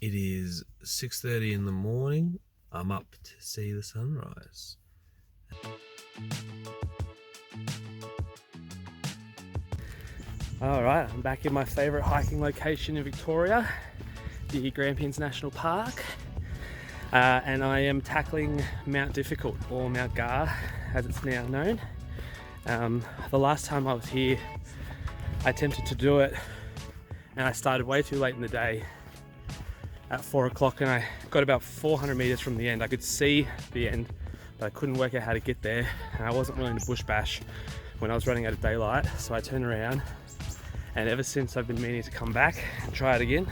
It is 6:30 in the morning. I'm up to see the sunrise. Alright, I'm back in my favourite hiking location in Victoria, the Grampians National Park. And I am tackling Mount Difficult, or Mount Gar as it's now known. The last time I was here, I attempted to do it and I started way too late in the day at 4 o'clock, and I got about 400 meters from the end. I could see the end, but I couldn't work out how to get there, and I wasn't willing to bush bash when I was running out of daylight. So I turned around, and ever since I've been meaning to come back and try it again,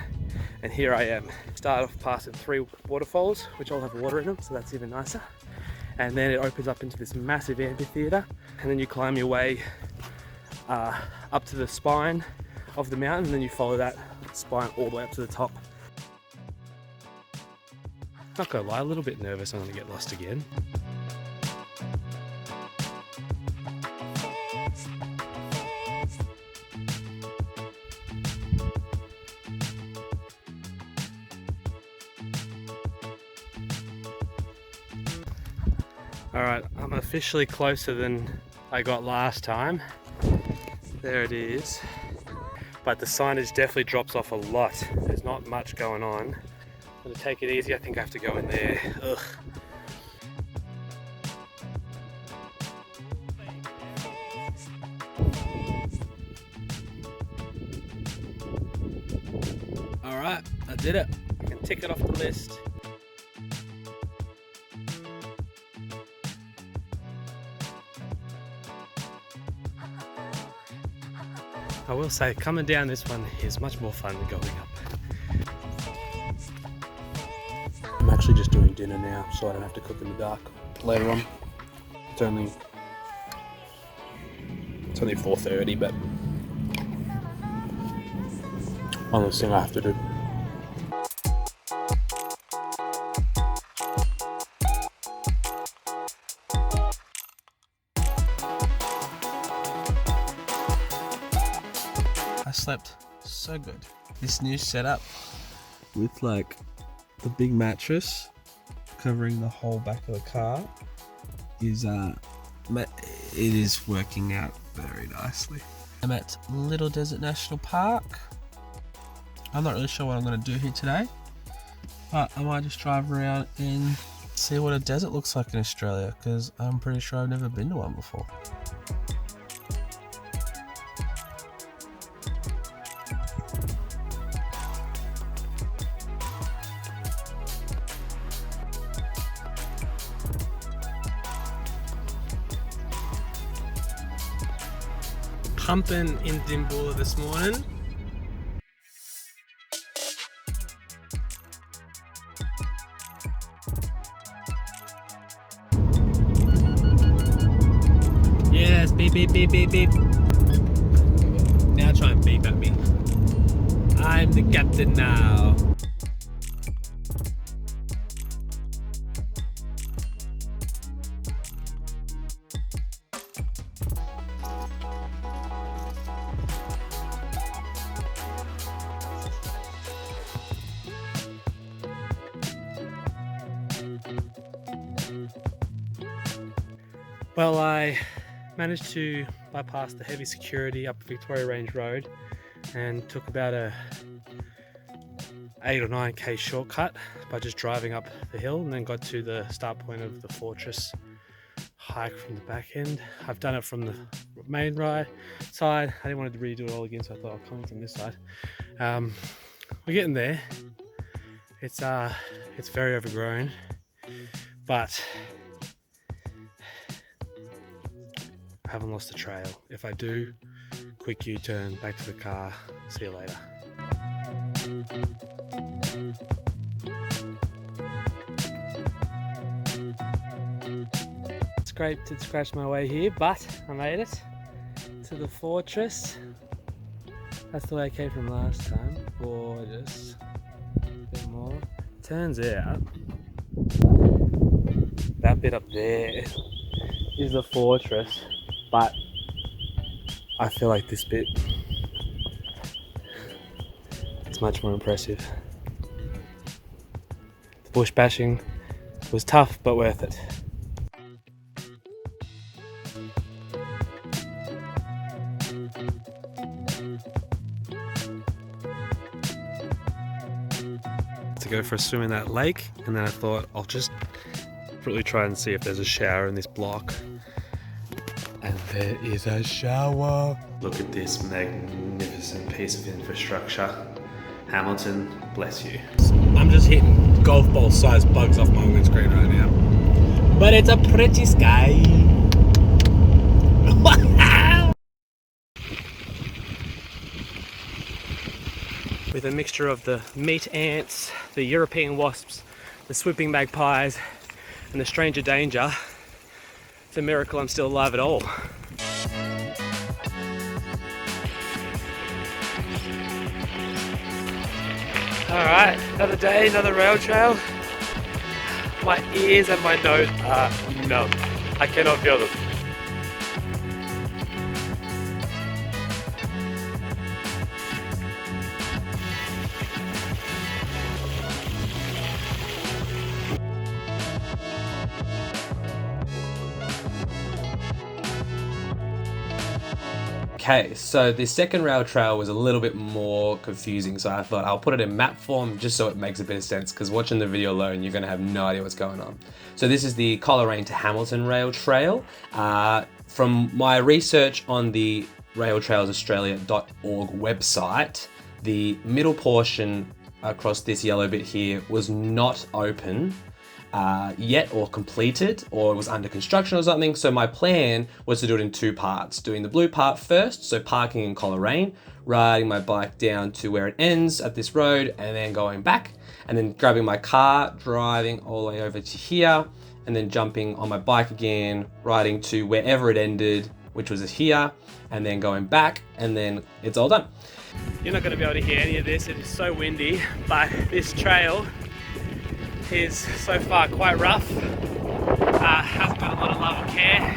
and here I am. Start off passing 3 waterfalls, which all have water in them, so that's even nicer. And then it opens up into this massive amphitheater, and then you climb your way up to the spine of the mountain, and then you follow that spine all the way up to the top. Not gonna lie, a little bit nervous I'm gonna get lost again. Alright, I'm officially closer than I got last time. There it is. But the signage definitely drops off a lot. There's not much going on. I'm gonna take it easy. I think I have to go in there. Ugh. Alright, I did it. I can tick it off the list. I will say, coming down this one is much more fun than going up. I'm actually just doing dinner now, so I don't have to cook in the dark later on. It's only 4:30, but one less thing I have to do. I slept so good. This new setup with like the big mattress covering the whole back of the car is it is working out very nicely. I'm at Little Desert National Park. I'm not really sure what I'm going to do here today, but I might just drive around and see what a desert looks like in Australia, because I'm pretty sure I've never been to one before. Pumping in Dimboola this morning. Yes, beep, beep, beep, beep, beep. Now try and beep at me. I'm the captain now. Well, I managed to bypass the heavy security up Victoria Range Road and took about a 8 or 9k shortcut by just driving up the hill, and then got to the start point of the fortress hike from the back end. I've done it from the main side. I didn't want to really do it all again, so I thought I'll come from this side. We're getting there. It's very overgrown, but I haven't lost the trail. If I do, quick U-turn, back to the car. See you later. Scraped and scratched my way here, but I made it to the fortress. That's the way I came from last time. Gorgeous. A bit more. Turns out that bit up there is the fortress, but I feel like this bit is much more impressive. bush bashing was tough but worth it. To go for a swim in that lake, and then I thought I'll just really try and see if there's a shower in this block. And there is a shower. Look at this magnificent piece of infrastructure. Hamilton, bless you. I'm just hitting golf ball sized bugs off my windscreen right now. But it's a pretty sky. With a mixture of the meat ants, the European wasps, the swooping magpies, and the stranger danger, it's a miracle I'm still alive at all. Alright, another day, another rail trail. My ears and my nose are numb. I cannot feel them. Okay, so the second rail trail was a little bit more confusing, so I thought I'll put it in map form just so it makes a bit of sense, because watching the video alone, you're going to have no idea what's going on. So this is the Coleraine to Hamilton rail trail. From my research on the railtrailsaustralia.org website, the middle portion across this yellow bit here was not open yet or completed, or it was under construction or something. So my plan was to do it in two parts, doing the blue part first, so parking in Coleraine, riding my bike down to where it ends at this road, and then going back, and then grabbing my car, driving all the way over to here, and then jumping on my bike again, riding to wherever it ended, which was here, and then going back, and then it's all done. You're not going to be able to hear any of this, it is so windy, but this trail is so far quite rough. Hasn't got a lot of love or care.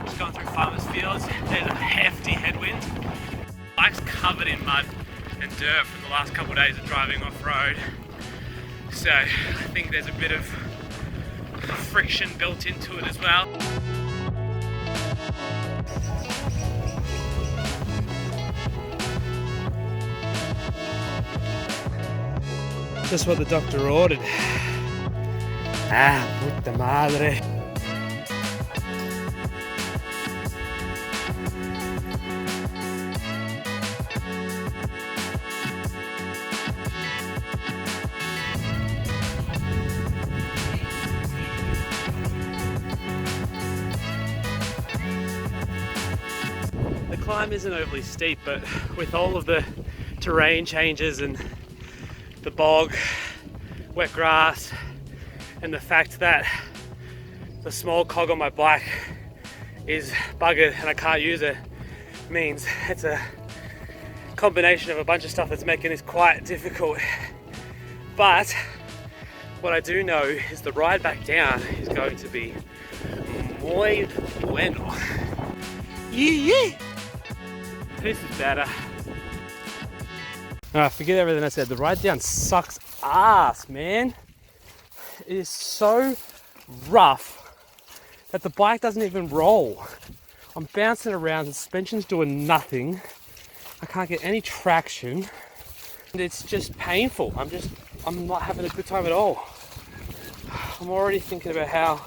Just gone through farmers' fields. There's a hefty headwind. Bike's covered in mud and dirt from the last couple of days of driving off-road. So I think there's a bit of friction built into it as well. Just what the doctor ordered. Puta madre. The climb isn't overly steep, but with all of the terrain changes and the bog, wet grass, and the fact that the small cog on my bike is buggered and I can't use it, means it's a combination of a bunch of stuff that's making this quite difficult. But what I do know is the ride back down is going to be muy bueno. Yeah. This is better. Alright, forget everything I said. The ride down sucks ass, man. It is so rough that the bike doesn't even roll. I'm bouncing around, the suspension's doing nothing. I can't get any traction. And it's just painful. I'm not having a good time at all. I'm already thinking about how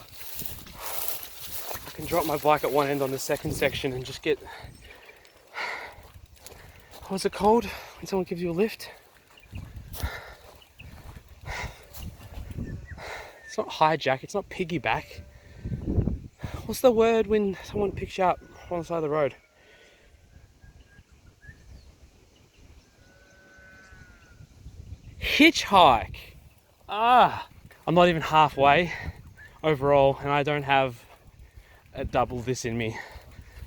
I can drop my bike at one end on the second section and just get, what's it called when someone gives you a lift? It's not hijack, it's not piggyback. What's the word when someone picks you up on the side of the road? Hitchhike. I'm not even halfway overall, and I don't have a double this in me.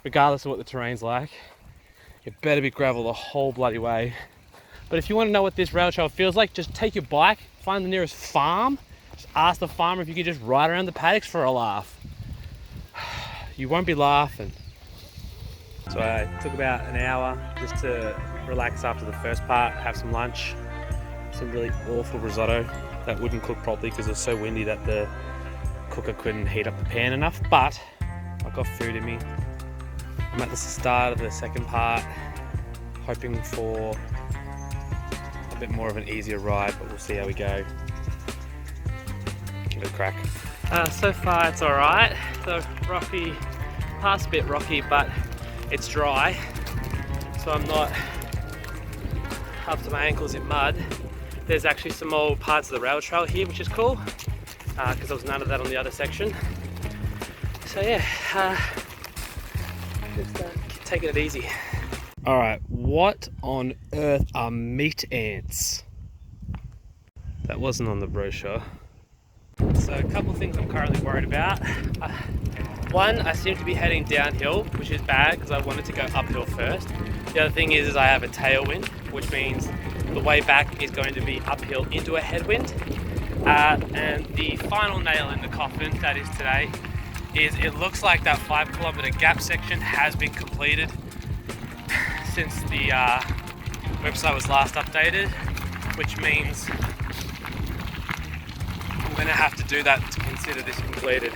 Regardless of what the terrain's like, it better be gravel the whole bloody way. But if you want to know what this rail trail feels like, just take your bike, find the nearest farm, just ask the farmer if you could just ride around the paddocks for a laugh. You won't be laughing. So I took about an hour just to relax after the first part, have some lunch, some really awful risotto that wouldn't cook properly because it was so windy that the cooker couldn't heat up the pan enough, but I've got food in me. I'm at the start of the second part, hoping for a bit more of an easier ride, but we'll see how we go. Give it a crack. So far it's alright. The rocky part's a bit rocky, but it's dry, so I'm not up to my ankles in mud. There's actually some old parts of the rail trail here, which is cool, because there was none of that on the other section. So yeah, just taking it easy. Alright, what on earth are meat ants? That wasn't on the brochure. So a couple of things I'm currently worried about. One, I seem to be heading downhill, which is bad because I wanted to go uphill first. The other thing is I have a tailwind, which means the way back is going to be uphill into a headwind. And the final nail in the coffin, that is today, is it looks like that 5 kilometer gap section has been completed since the website was last updated, which means I'm going to have to do that to consider this completed.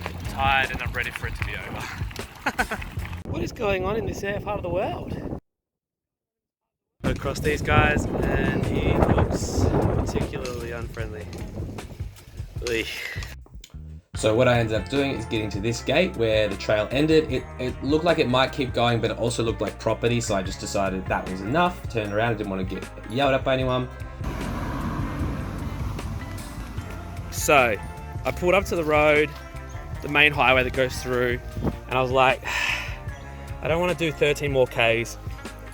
I'm tired and I'm ready for it to be over. What is going on in this part of the world? Across these guys, and he looks particularly unfriendly. Eey. So what I ended up doing is getting to this gate where the trail ended. It looked like it might keep going, but it also looked like property, so I just decided that was enough. Turned around, I didn't want to get yelled at by anyone. So I pulled up to the road, the main highway that goes through, and I was like, I don't want to do 13 more Ks.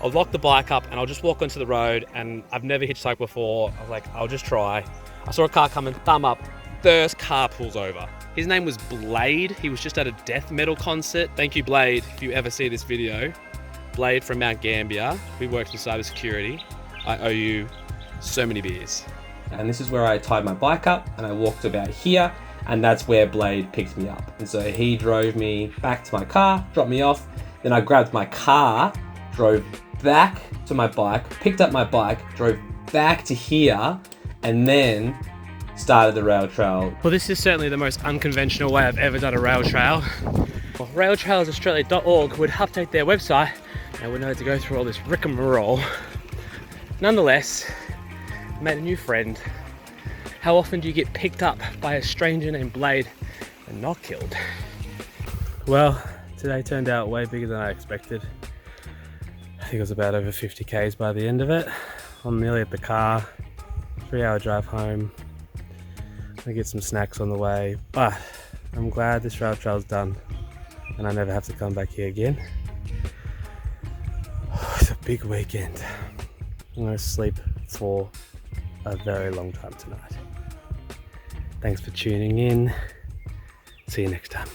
I'll lock the bike up and I'll just walk onto the road, and I've never hitchhiked before. I was like, I'll just try. I saw a car coming, thumb up, first car pulls over. His name was Blade. He was just at a death metal concert. Thank you, Blade, if you ever see this video. Blade from Mount Gambier. We worked in cybersecurity. I owe you so many beers. And this is where I tied my bike up and I walked about here, and that's where Blade picked me up. And so he drove me back to my car, dropped me off. Then I grabbed my car, drove back to my bike, picked up my bike, drove back to here, and then started the rail trail. Well, this is certainly the most unconventional way I've ever done a rail trail. Well, railtrailsaustralia.org would update their website and I wouldn't have to go through all this rigmarole. Nonetheless, made a new friend. How often do you get picked up by a stranger named Blade and not killed? Well, today turned out way bigger than I expected. I think it was about over 50 Ks by the end of it. I'm nearly at the car, 3-hour drive home. I get some snacks on the way, but I'm glad this rail trail's done and I never have to come back here again. It's a big weekend. I'm going to sleep for a very long time tonight. Thanks for tuning in. See you next time.